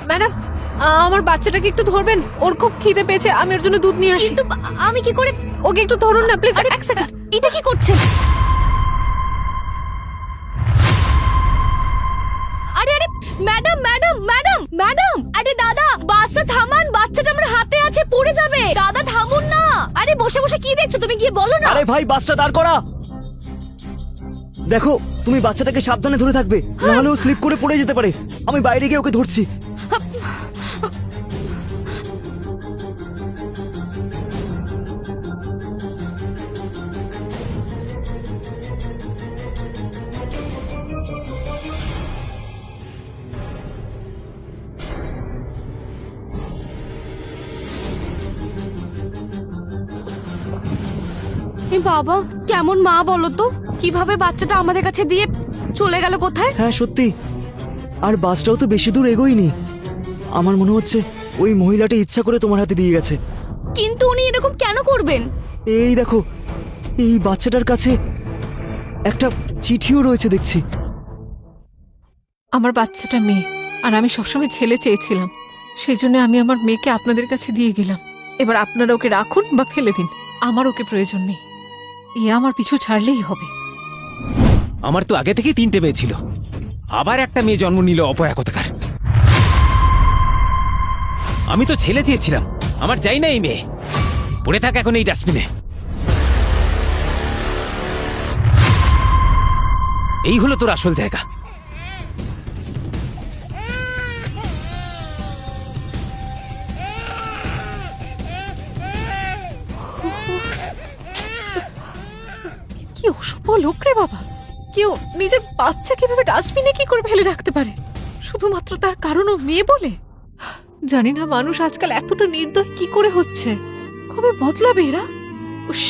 Madam, আমার বাচ্চাটাকে একটু ধরবেন, ওর খুব খিদে পেয়েছে, আমি ওর জন্য দুধ নিয়ে আসি। কিন্তু আমি কি করে? ওকে একটু ধরুন না প্লিজ। আরে এক সেকেন্ড, এটা কি করছেন? আরে আরে ম্যাডাম ম্যাডাম ম্যাডাম ম্যাডাম, আরে দাদা বাসটা থামান, বাচ্চাটা আমার হাতে আছে, পড়ে যাবে। দাদা থামুন না। আরে বসে বসে কি দেখছো? তুমি গিয়ে বলো না। আরে ভাই, বাসটা দাঁড় করা। দেখো, তুমি বাচ্চাটাকে সাবধানে ধরে থাকবে, নাহলে ও স্লিপ করে পড়ে যেতে পারে। আমি বাইরে গিয়ে ওকে ধরছি। এই বাবা, কেমন মা বলো তো? কিভাবে বাচ্চাটা আমাদের কাছে দিয়ে চলে গেল কোথায়? হ্যাঁ সত্যি, আর বাসটাও তো বেশি দূর এগোয়নি। আমার মনে হচ্ছে ওই মহিলাটা ইচ্ছা করে তোমার হাতে দিয়ে গেছে। কিন্তু উনি এরকম কেন করবেন? এই দেখো, এই বাচ্চাটার কাছে একটা চিঠিও রয়েছে দেখছি। আমার বাচ্চাটা মেয়ে, আর আমি সবসময় ছেলে চেয়েছিলাম, সেই জন্য আমি আমার মেয়েকে আপনাদের কাছে দিয়ে গেলাম। এবার আপনারা ওকে রাখুন বা ফেলে দিন, আমার ওকে প্রয়োজন নেই। এ আমার পিছু ছাড়লেই হবে। আমার তো আগে থেকেই 3টে মেয়ে ছিল, আবার একটা মেয়ে জন্ম নিল অপয়া কোথাকার। আমি তো ছেলে চেয়েছিলাম, আমার চাই না এই মেয়ে। পড়ে থাক এখন এই ডাস্টবিনে। এই হলো তোর আসল জায়গা। কি অসভ্য লোক রে বাবা! কেউ নিজের বাচ্চা কিভাবে ডাস্টবিনে কি করে ফেলে রাখতে পারে, শুধুমাত্র তার কারণ ও মেয়ে বলে? জানি না মানুষ আজকাল এতটা নির্দয় কি করে হচ্ছে। কবে বদলাবে এরা? উস,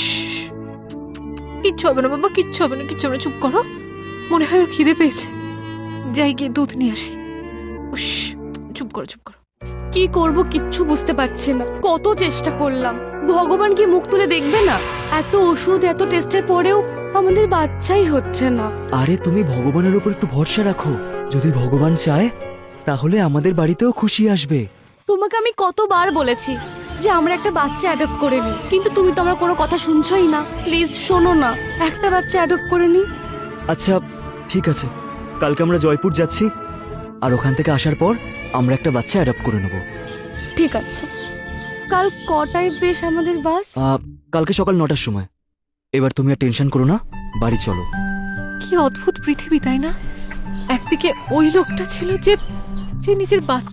কিচ্ছু হবে না বাবা, কিচ্ছু হবে না, কিচ্ছু হবে না, চুপ করো। মনে হয় ওর খিদে পেয়েছে, যাই গিয়ে দুধ নিয়ে আসি। উস, চুপ করো চুপ করো। কি করব কিচ্ছু বুঝতে পারছি না। কত চেষ্টা করলাম, ভগবান কি মুখ তুলে দেখবে না? এত ওষুধ, এত টেস্টের পরেও আমাদের বাচ্চাই হচ্ছে না। আরে তুমি ভগবানের উপর একটু ভরসা রাখো, যদি ভগবান চায় তাহলে আমাদের বাড়িতেও খুশি আসবে। তোমাকে আমি কতবার বলেছি যে আমরা একটা বাচ্চা অ্যাডপ্ট করে নিই, কিন্তু তুমি তো আমার কোনো কথা শুনছই না। প্লিজ শোনো না, একটা বাচ্চা অ্যাডপ্ট করে নিই। আচ্ছা ঠিক আছে, কালকে আমরা জয়পুর যাচ্ছি, আর ওখান থেকে আসার পর আমরা একটা বাচ্চা অ্যাডপ্ট করে নেব। ঠিক আছে, কাল কটায় বেশ আমাদের বাস? কালকে সকাল 9টার সময়। এবার তুমি আর টেনশন করো না, বাড়ি চলো। কি অদ্ভুত পৃথিবী, তাই না? একদিকে ওই লোকটা ছিল যে যে নিজের বাচ্চা